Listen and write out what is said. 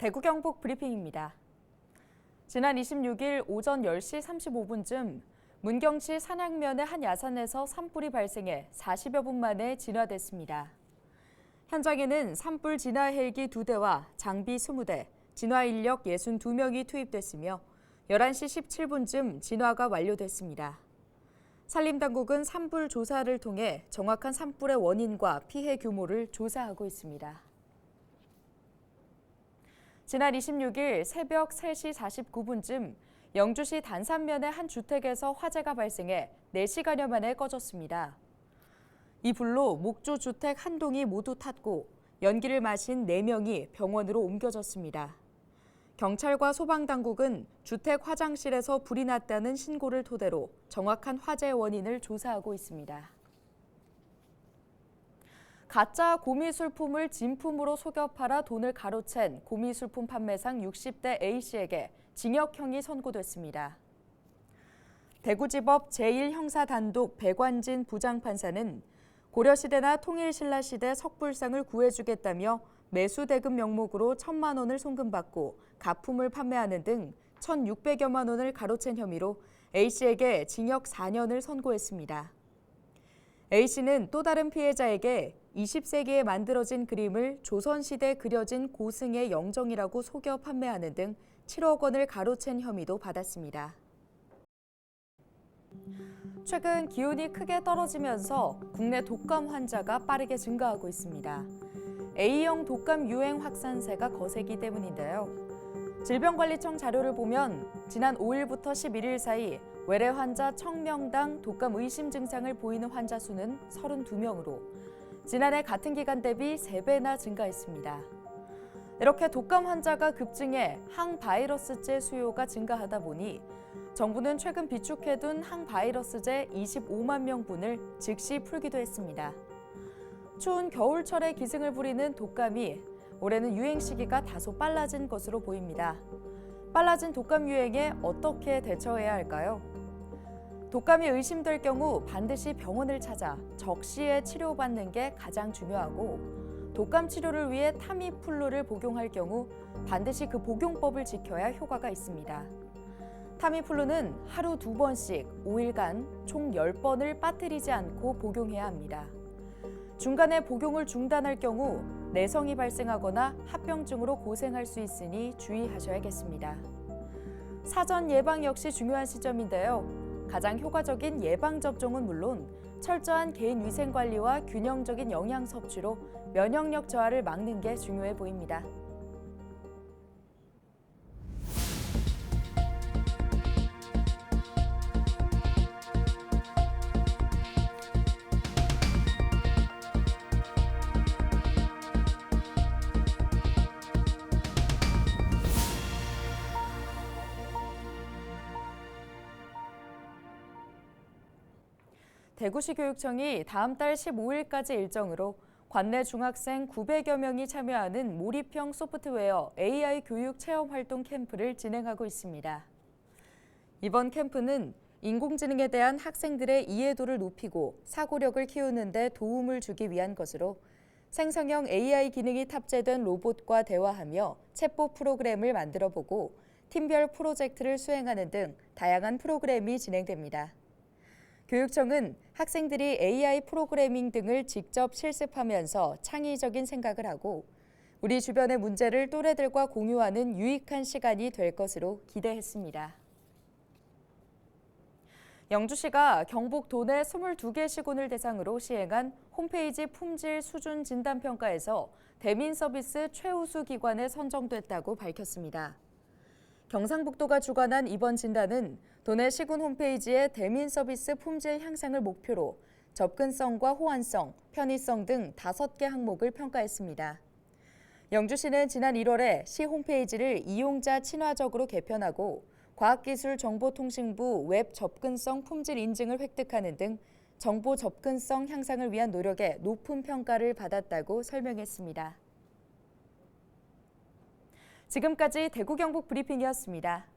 대구 경북 브리핑입니다. 지난 26일 오전 10시 35분쯤 문경시 산양면의 한 야산에서 산불이 발생해 40여 분 만에 진화됐습니다. 현장에는 산불 진화 헬기 2대와 장비 20대, 진화 인력 62명이 투입됐으며 11시 17분쯤 진화가 완료됐습니다. 산림당국은 산불 조사를 통해 정확한 산불의 원인과 피해 규모를 조사하고 있습니다. 지난 26일 새벽 3시 49분쯤 영주시 단산면의 한 주택에서 화재가 발생해 4시간여 만에 꺼졌습니다. 이 불로 목조 주택 한 동이 모두 탔고 연기를 마신 4명이 병원으로 옮겨졌습니다. 경찰과 소방당국은 주택 화장실에서 불이 났다는 신고를 토대로 정확한 화재 원인을 조사하고 있습니다. 가짜 고미술품을 진품으로 속여 팔아 돈을 가로챈 고미술품 판매상 60대 A씨에게 징역형이 선고됐습니다. 대구지법 제1형사단독 백완진 부장판사는 고려시대나 통일신라시대 석불상을 구해주겠다며 매수대금 명목으로 1,000만 원을 송금받고 가품을 판매하는 등 1,600여만 원을 가로챈 혐의로 A씨에게 징역 4년을 선고했습니다. A씨는 또 다른 피해자에게 20세기에 만들어진 그림을 조선시대에 그려진 고승의 영정이라고 속여 판매하는 등 7억 원을 가로챈 혐의도 받았습니다. 최근 기온이 크게 떨어지면서 국내 독감 환자가 빠르게 증가하고 있습니다. A형 독감 유행 확산세가 거세기 때문인데요. 질병관리청 자료를 보면 지난 5일부터 11일 사이 외래 환자 1,000명당 독감 의심 증상을 보이는 환자 수는 32명으로 지난해 같은 기간 대비 3배나 증가했습니다. 이렇게 독감 환자가 급증해 항바이러스제 수요가 증가하다 보니 정부는 최근 비축해둔 항바이러스제 25만 명분을 즉시 풀기도 했습니다. 추운 겨울철에 기승을 부리는 독감이 올해는 유행 시기가 다소 빨라진 것으로 보입니다. 빨라진 독감 유행에 어떻게 대처해야 할까요? 독감이 의심될 경우 반드시 병원을 찾아 적시에 치료받는 게 가장 중요하고 독감 치료를 위해 타미플루를 복용할 경우 반드시 그 복용법을 지켜야 효과가 있습니다. 타미플루는 하루 2번씩 5일간 총 10번을 빠뜨리지 않고 복용해야 합니다. 중간에 복용을 중단할 경우 내성이 발생하거나 합병증으로 고생할 수 있으니 주의하셔야겠습니다. 사전 예방 역시 중요한 시점인데요. 가장 효과적인 예방접종은 물론 철저한 개인 위생 관리와 균형적인 영양 섭취로 면역력 저하를 막는 게 중요해 보입니다. 대구시 교육청이 다음 달 15일까지 일정으로 관내 중학생 900여 명이 참여하는 몰입형 소프트웨어 AI 교육 체험 활동 캠프를 진행하고 있습니다. 이번 캠프는 인공지능에 대한 학생들의 이해도를 높이고 사고력을 키우는 데 도움을 주기 위한 것으로 생성형 AI 기능이 탑재된 로봇과 대화하며 챗봇 프로그램을 만들어보고 팀별 프로젝트를 수행하는 등 다양한 프로그램이 진행됩니다. 교육청은 학생들이 AI 프로그래밍 등을 직접 실습하면서 창의적인 생각을 하고 우리 주변의 문제를 또래들과 공유하는 유익한 시간이 될 것으로 기대했습니다. 영주시가 경북 도내 22개 시군을 대상으로 시행한 홈페이지 품질 수준 진단 평가에서 대민 서비스 최우수 기관에 선정됐다고 밝혔습니다. 경상북도가 주관한 이번 진단은 도내 시군 홈페이지의 대민 서비스 품질 향상을 목표로 접근성과 호환성, 편의성 등 5개 항목을 평가했습니다. 영주시는 지난 1월에 시 홈페이지를 이용자 친화적으로 개편하고 과학기술정보통신부 웹 접근성 품질 인증을 획득하는 등 정보 접근성 향상을 위한 노력에 높은 평가를 받았다고 설명했습니다. 지금까지 대구 경북 브리핑이었습니다.